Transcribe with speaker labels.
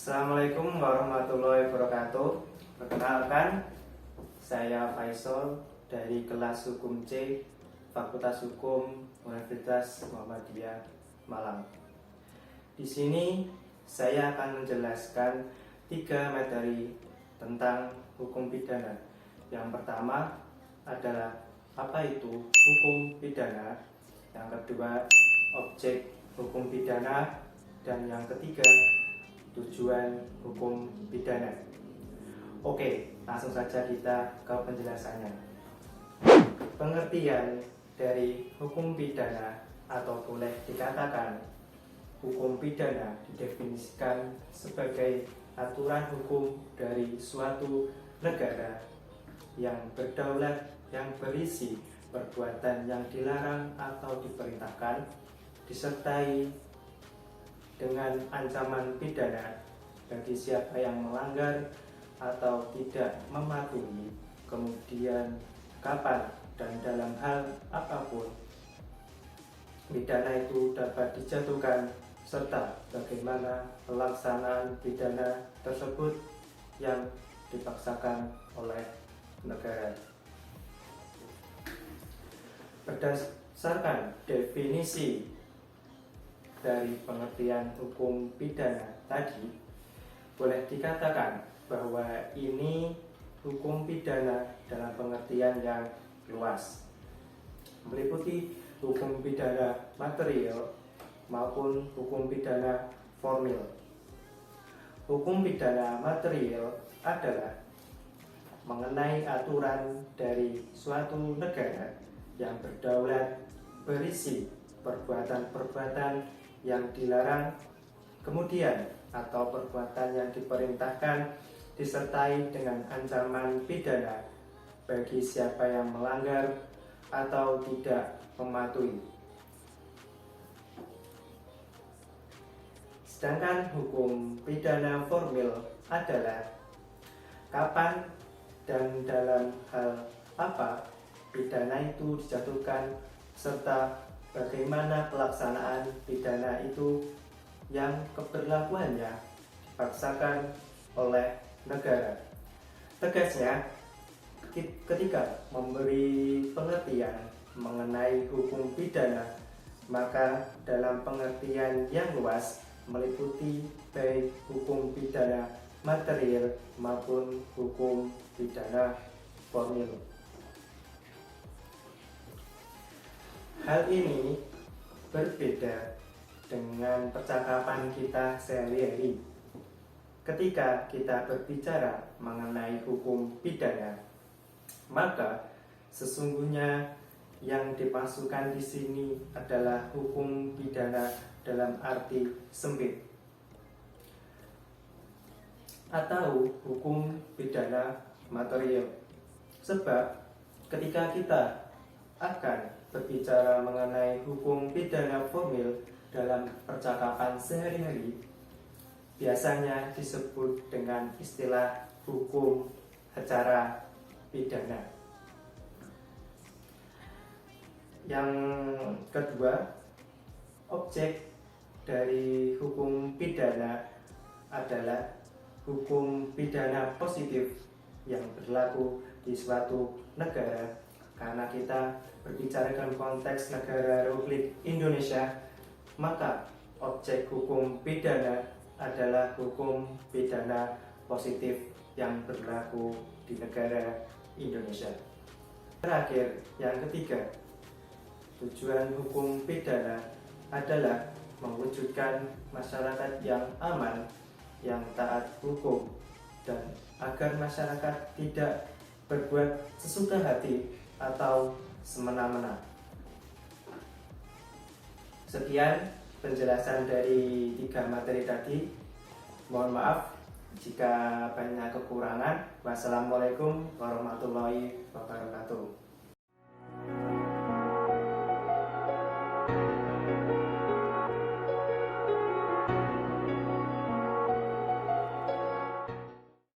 Speaker 1: Assalamualaikum warahmatullahi wabarakatuh. Perkenalkan, saya Faisal dari kelas Hukum C, Fakultas Hukum Universitas Muhammadiyah Malang. Di sini saya akan menjelaskan 3 materi tentang hukum pidana. Yang pertama adalah apa itu hukum pidana, yang kedua objek hukum pidana, dan yang ketiga tujuan hukum pidana. Oke, langsung saja kita ke penjelasannya. Pengertian dari hukum pidana atau boleh dikatakan hukum pidana didefinisikan sebagai aturan hukum dari suatu negara yang berdaulat yang berisi perbuatan yang dilarang atau diperintahkan disertai dengan ancaman pidana bagi siapa yang melanggar atau tidak mematuhi, kemudian kapan dan dalam hal apapun pidana itu dapat dijatuhkan, serta bagaimana pelaksanaan pidana tersebut yang dipaksakan oleh negara. Berdasarkan definisi dari pengertian hukum pidana tadi, boleh dikatakan bahwa ini hukum pidana dalam pengertian yang luas, meliputi hukum pidana material maupun hukum pidana formil. Hukum pidana material adalah mengenai aturan dari suatu negara yang berdaulat berisi perbuatan-perbuatan yang dilarang, kemudian atau perbuatan yang diperintahkan disertai dengan ancaman pidana bagi siapa yang melanggar atau tidak mematuhi. Sedangkan hukum pidana formil adalah kapan dan dalam hal apa pidana itu dijatuhkan, serta bagaimana pelaksanaan pidana itu yang keberlakuannya dipaksakan oleh negara. Tegasnya, ketika memberi pengertian mengenai hukum pidana, maka dalam pengertian yang luas meliputi baik hukum pidana material maupun hukum pidana formil. Hal ini berbeda dengan percakapan kita sehari-hari. Ketika kita berbicara mengenai hukum pidana, maka sesungguhnya yang dimasukkan di sini adalah hukum pidana dalam arti sempit, atau hukum pidana material. Sebab ketika kita akan berbicara mengenai hukum pidana formil dalam percakapan sehari-hari, biasanya disebut dengan istilah hukum acara pidana. Yang kedua, objek dari hukum pidana adalah hukum pidana positif yang berlaku di suatu negara. Karena kita berbicara dalam konteks negara Republik Indonesia, maka objek hukum pidana adalah hukum pidana positif yang berlaku di negara Indonesia. Terakhir, yang ketiga, tujuan hukum pidana adalah mewujudkan masyarakat yang aman, yang taat hukum, dan agar masyarakat tidak berbuat sesuka hati atau semena-mena. Sekian penjelasan dari 3 materi tadi. Mohon maaf jika banyak kekurangan. Wassalamualaikum warahmatullahi wabarakatuh.